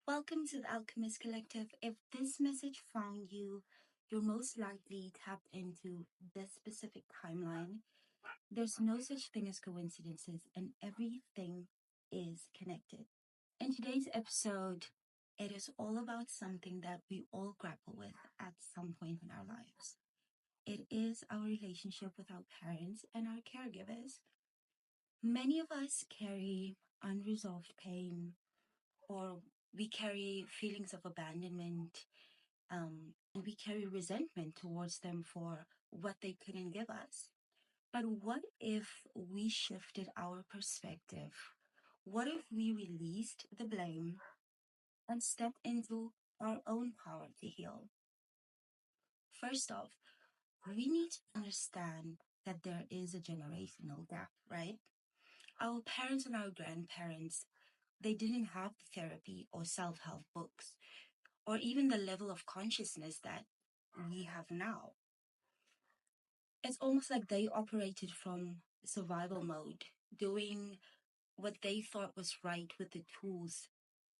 Welcome to the Alchemist Collective. If this message found you, you're most likely tapped into this specific timeline. There's no such thing as coincidences, and everything is connected. In today's episode, it is all about something that we all grapple with at some point in our lives. It is our relationship with our parents and our caregivers. Many of us carry unresolved pain, or we carry feelings of abandonment, and we carry resentment towards them for what they couldn't give us. But what if we shifted our perspective? What if we released the blame and stepped into our own power to heal? First off, we need to understand that there is a generational gap, right? Our parents and our grandparents, they didn't have the therapy or self-help books or even the level of consciousness that we have now. It's almost like they operated from survival mode, doing what they thought was right with the tools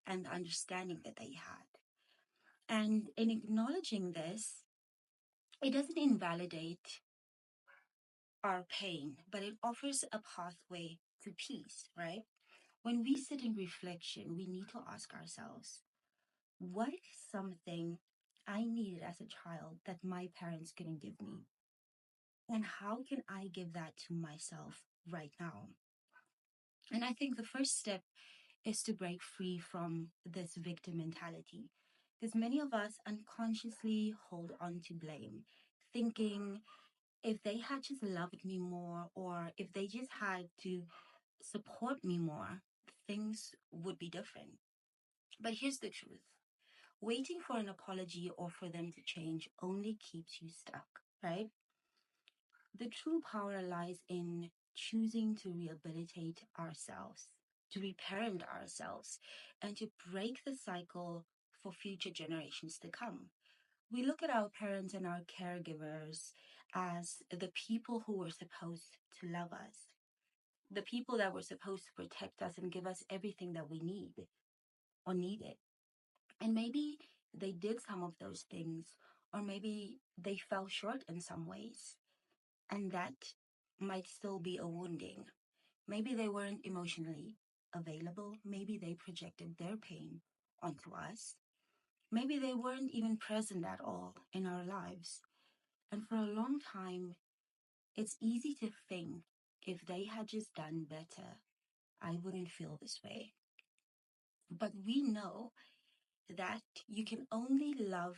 and the understanding that they had. And in acknowledging this, it doesn't invalidate our pain, but it offers a pathway to peace, right? When we sit in reflection, we need to ask ourselves, what is something I needed as a child that my parents couldn't give me? And how can I give that to myself right now? And I think the first step is to break free from this victim mentality. Because many of us unconsciously hold on to blame, thinking if they had just loved me more or if they just had to support me more, things would be different. But here's the truth. Waiting for an apology or for them to change only keeps you stuck, right? The true power lies in choosing to rehabilitate ourselves, to reparent ourselves, and to break the cycle for future generations to come. We look at our parents and our caregivers as the people who were supposed to love us, the people that were supposed to protect us and give us everything that we need or needed. And maybe they did some of those things, or maybe they fell short in some ways. And that might still be a wounding. Maybe they weren't emotionally available. Maybe they projected their pain onto us. Maybe they weren't even present at all in our lives. And for a long time, it's easy to think if they had just done better, I wouldn't feel this way. But we know that you can only love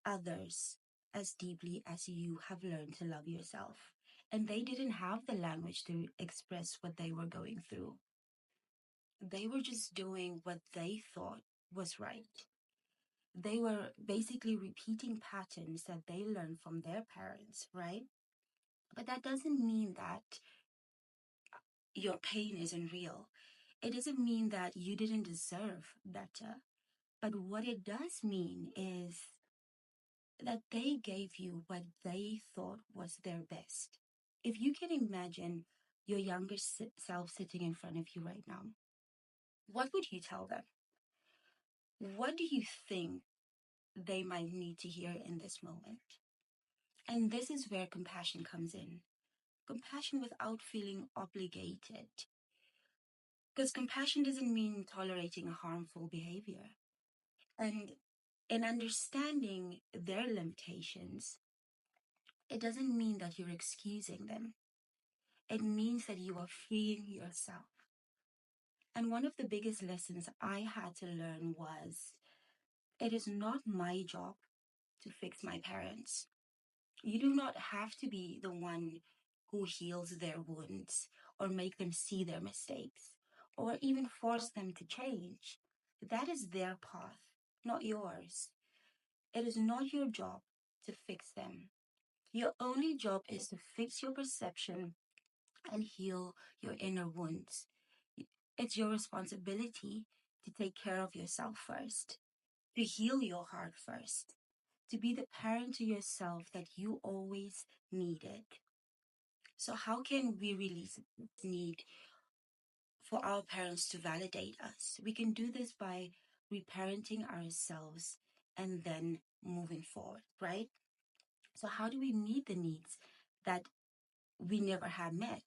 others as deeply as you have learned to love yourself. And they didn't have the language to express what they were going through. They were just doing what they thought was right. They were basically repeating patterns that they learned from their parents, right? But that doesn't mean that your pain isn't real. It doesn't mean that you didn't deserve better. But what it does mean is that they gave you what they thought was their best. If you can imagine your younger self sitting in front of you right now, what would you tell them? What do you think they might need to hear in this moment? And this is where compassion comes in. Compassion without feeling obligated. Because compassion doesn't mean tolerating harmful behavior. And in understanding their limitations, it doesn't mean that you're excusing them. It means that you are freeing yourself. And one of the biggest lessons I had to learn was it is not my job to fix my parents. You do not have to be the one who heals their wounds or make them see their mistakes or even force them to change. That is their path, not yours. It is not your job to fix them. Your only job is to fix your perception and heal your inner wounds. It's your responsibility to take care of yourself first, to heal your heart first, to be the parent to yourself that you always needed. So how can we release this need for our parents to validate us? We can do this by reparenting ourselves, and then moving forward, right? So, how do we meet the needs that we never had met?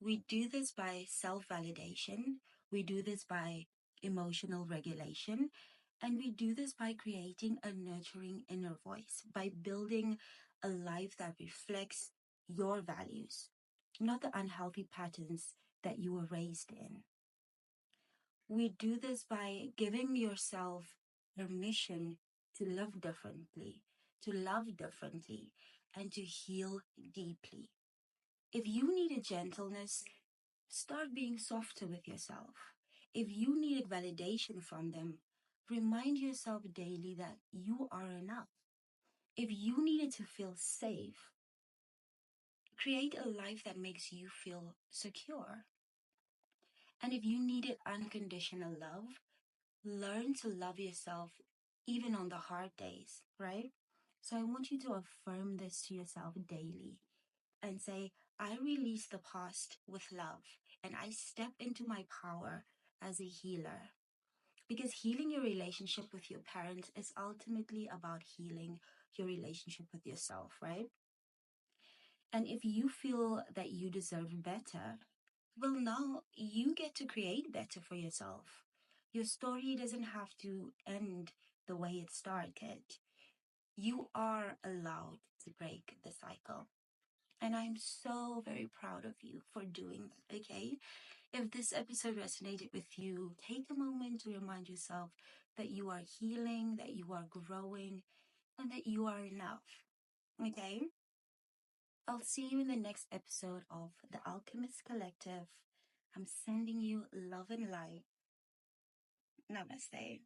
We do this by self validation, we do this by emotional regulation, and we do this by creating a nurturing inner voice, by building a life that reflects your values, not the unhealthy patterns that you were raised in. We do this by giving yourself permission to live differently, to love differently, and to heal deeply. If you needed gentleness, start being softer with yourself. If you needed validation from them, remind yourself daily that you are enough. If you needed to feel safe, create a life that makes you feel secure. And if you needed unconditional love, learn to love yourself even on the hard days, right? So I want you to affirm this to yourself daily and say, I release the past with love and I step into my power as a healer. Because healing your relationship with your parents is ultimately about healing your relationship with yourself, right? And if you feel that you deserve better, well, now you get to create better for yourself. Your story doesn't have to end the way it started. You are allowed to break the cycle. And I'm so very proud of you for doing that, okay? If this episode resonated with you, take a moment to remind yourself that you are healing, that you are growing, and that you are enough, okay? I'll see you in the next episode of the Alchemist Collective. I'm sending you love and light. Namaste.